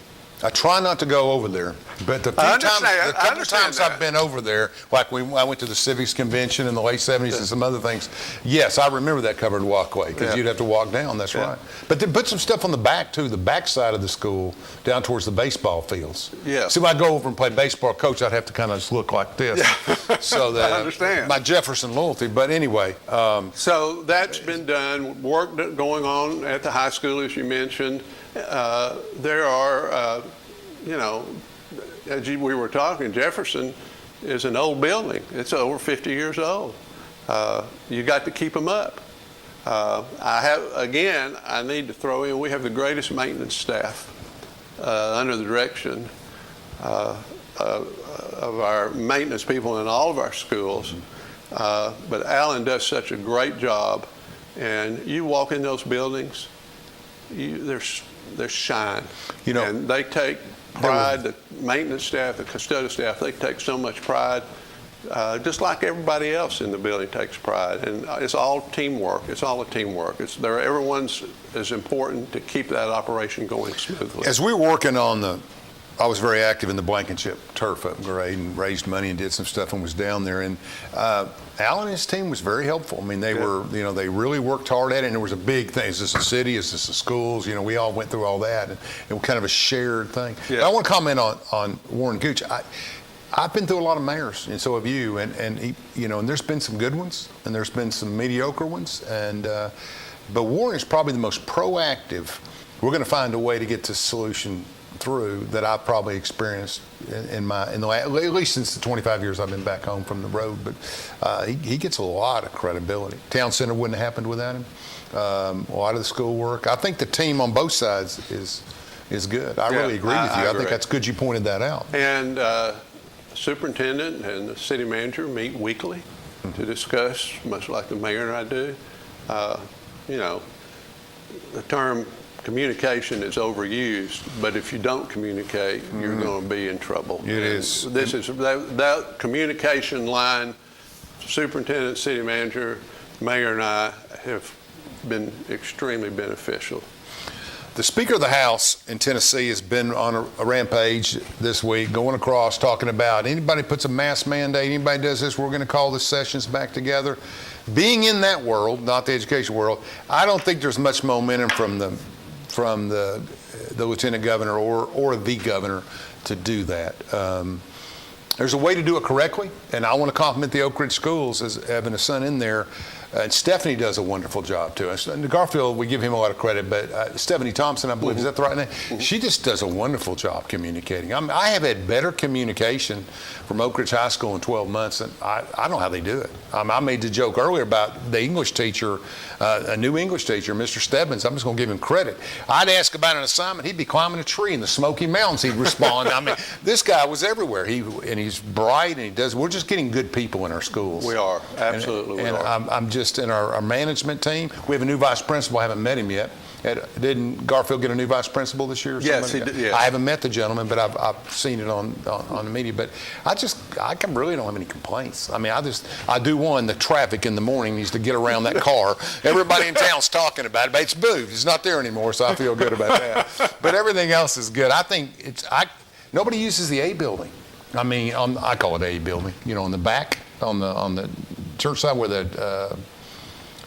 I try not to go over there, but the couple times I've been over there, like I went to the Civics Convention in the late 70s and some other things, yes, I remember that covered walkway because you'd have to walk down, that's right. But they put some stuff on the back too, the back side of the school, down towards the baseball fields. Yeah. See, when I go over and play baseball, coach, I'd have to kind of just look like this. Yeah. So that I understand. My Jefferson loyalty, but anyway. So that's been done, work going on at the high school, as you mentioned. There are, you know, as we were talking, Jefferson is an old building. It's over 50 years old. You got to keep them up. I need to throw in, we have the greatest maintenance staff under the direction of our maintenance people in all of our schools. But Alan does such a great job. And you walk in those buildings, there's shine. You know, and they take pride, the maintenance staff, the custodial staff, they take so much pride, just like everybody else in the building takes pride. And it's all teamwork. It's all a teamwork. Everyone's is important to keep that operation going smoothly. As we were working on I was very active in the Blankenship turf upgrade and raised money and did some stuff and was down there. And Alan and his team was very helpful. I mean, they were, you know, they really worked hard at it. And there was a big thing. Is this a city? Is this the schools? You know, we all went through all that. And it was kind of a shared thing. Yeah. But I want to comment on Warren Gooch. I've been through a lot of mayors, and so have you. And he, you know, and there's been some good ones, and there's been some mediocre ones. And but Warren is probably the most proactive. We're going to find a way to get this solution through that I've probably experienced at least since the 25 years I've been back home from the road. But he gets a lot of credibility. Town Center wouldn't have happened without him. A lot of the school work. I think the team on both sides is good. I really agree with you. I think that's good you pointed that out. And the superintendent and the city manager meet weekly to discuss, much like the mayor and I do. You know, the term communication is overused, but if you don't communicate, you're going to be in trouble. It is. This is that communication line. Superintendent, city manager, mayor, and I have been extremely beneficial. The Speaker of the House in Tennessee has been on a rampage this week, going across talking about anybody puts a mask mandate, anybody does this, we're going to call the sessions back together. Being in that world, not the education world, I don't think there's much momentum from the lieutenant governor or the governor to do that. There's a way to do it correctly, and I want to compliment the Oak Ridge schools as having a son in there. And Stephanie does a wonderful job too. And Garfield, we give him a lot of credit, but Stephanie Thompson, I believe, is that the right name? She just does a wonderful job communicating. I have had better communication from Oak Ridge High School in 12 months, and I don't know how they do it. I made the joke earlier about the English teacher, a new English teacher, Mr. Stebbins. I'm just going to give him credit. I'd ask about an assignment, he'd be climbing a tree in the Smoky Mountains. He'd respond. I mean, this guy was everywhere. He's bright, and we're just getting good people in our schools. We are, absolutely. And I'm just in our management team. We have a new vice principal. I haven't met him yet. Didn't Garfield get a new vice principal this year? Yes, he did. Yeah. I haven't met the gentleman, but I've seen it on the media. But I really don't have any complaints. I mean, I do one. The traffic in the morning needs to get around that car. Everybody in town's talking about it, but it's moved. It's not there anymore, so I feel good about that. But everything else is good. I think nobody uses the A building. I mean, I call it A building. You know, on the back, on the church side where the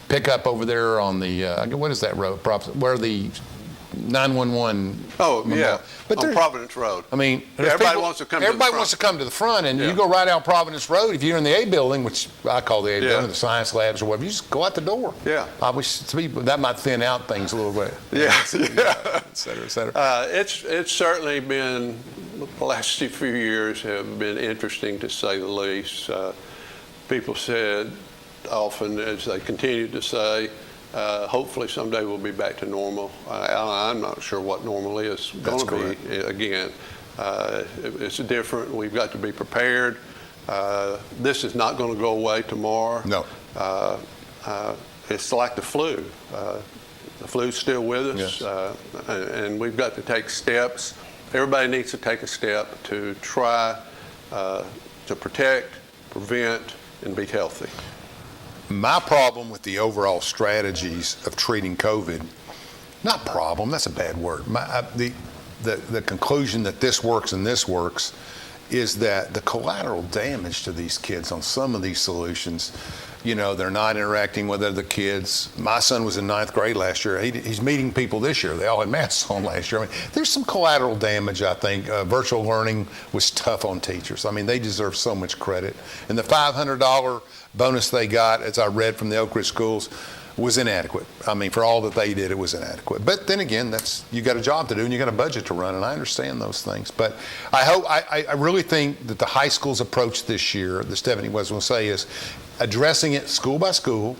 pick up over there on the what is that road? Where the 911. Oh yeah, but on Providence Road. I mean, everybody wants to come. Everybody wants to come to the front, and you go right out Providence Road. If you're in the A building, which I call the A building, the science labs or whatever, you just go out the door. Yeah. I wish that might thin out things a little bit. Yeah. Et cetera, et cetera. It's certainly been, the last few years have been interesting to say the least. People said often, as they continue to say, hopefully someday we'll be back to normal. I'm not sure what normal is going to be again. It's different. We've got to be prepared. This is not going to go away tomorrow. No. It's like the flu. The flu's still with us, yes. And we've got to take steps. Everybody needs to take a step to try to protect, prevent, and be healthy. My problem with the overall strategies of treating COVID, not problem, that's a bad word. The conclusion that this works and this works is that the collateral damage to these kids on some of these solutions, you know, they're not interacting with other kids. My son was in 9th grade last year. He's meeting people this year. They all had masks on last year. I mean, there's some collateral damage, I think. Virtual learning was tough on teachers. I mean, they deserve so much credit. And the $500 bonus they got, as I read from the Oak Ridge schools, was inadequate. I mean, for all that they did, it was inadequate. But then again, you got a job to do and you got a budget to run, and I understand those things. But I really think that the high school's approach this year, that Stephanie was going to say, is addressing it school by school,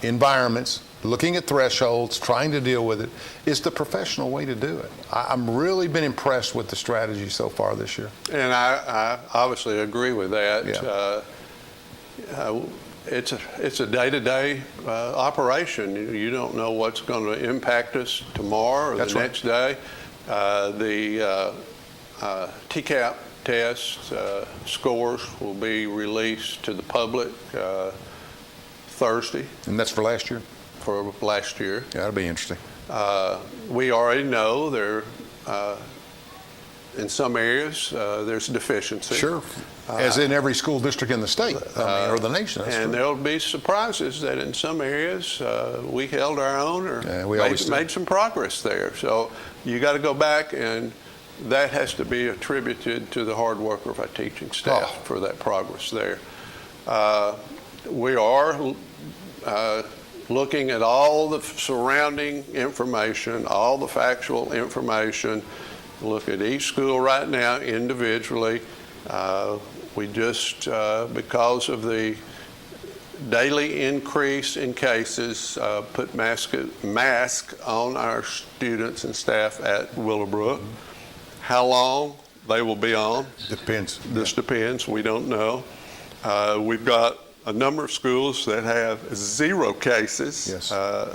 environments, looking at thresholds, trying to deal with it, is the professional way to do it. I'm really been impressed with the strategy so far this year. And I obviously agree with that. Yeah. It's a day-to-day operation. You don't know what's going to impact us tomorrow or the next day. The TCAP test scores will be released to the public Thursday. And that's for last year? For last year. Yeah, that'll be interesting. We already know there, in some areas, there's deficiency. Sure. As in every school district in the state, or the nation. That's and true. there'll be surprises that in some areas we held our own or made some progress there. So you got to go back, and that has to be attributed to the hard work of our teaching staff for that progress there. We are looking at all the surrounding information, all the factual information. Look at each school right now individually. We just, because of the daily increase in cases, put mask on our students and staff at Willowbrook. How long they will be on? Depends. This depends. We don't know. We've got a number of schools that have 0 cases. Yes.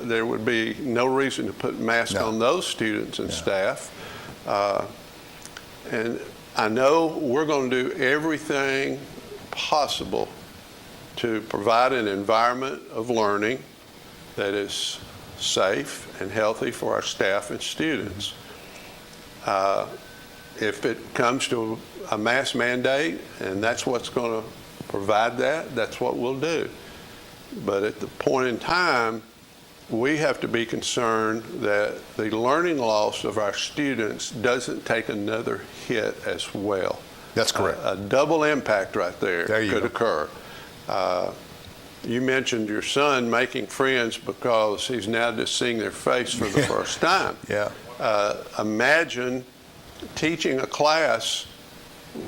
There would be no reason to put masks on those students and staff. And I know we're going to do everything possible to provide an environment of learning that is safe and healthy for our staff and students. If it comes to a mask mandate and that's what's going to provide that, that's what we'll do. But at the point in time, we have to be concerned that the learning loss of our students doesn't take another hit as well. That's correct. A double impact right there could occur. You mentioned your son making friends because he's now just seeing their face for the first time. Yeah. Imagine teaching a class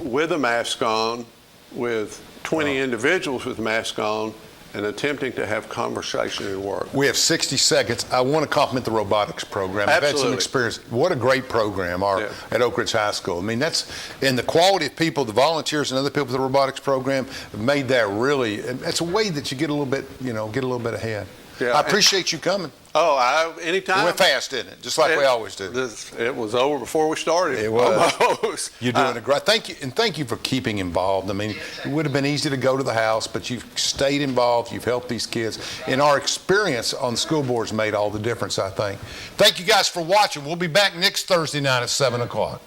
with a mask on, with 20 individuals with masks on, and attempting to have conversation at work. We have 60 seconds. I want to compliment the robotics program. I've had some experience. What a great program at Oak Ridge High School. I mean, and the quality of people, the volunteers and other people with the robotics program have made that really, it's a way that you get a little bit ahead. Yeah, I appreciate you coming. Anytime. It went fast, didn't it? Just like we always do. It was over before we started. It was. Almost. You're doing it great. Thank you, and thank you for keeping involved. I mean, it would have been easy to go to the house, but you've stayed involved. You've helped these kids. And our experience on the school board's made all the difference, I think. Thank you guys for watching. We'll be back next Thursday night at 7 o'clock.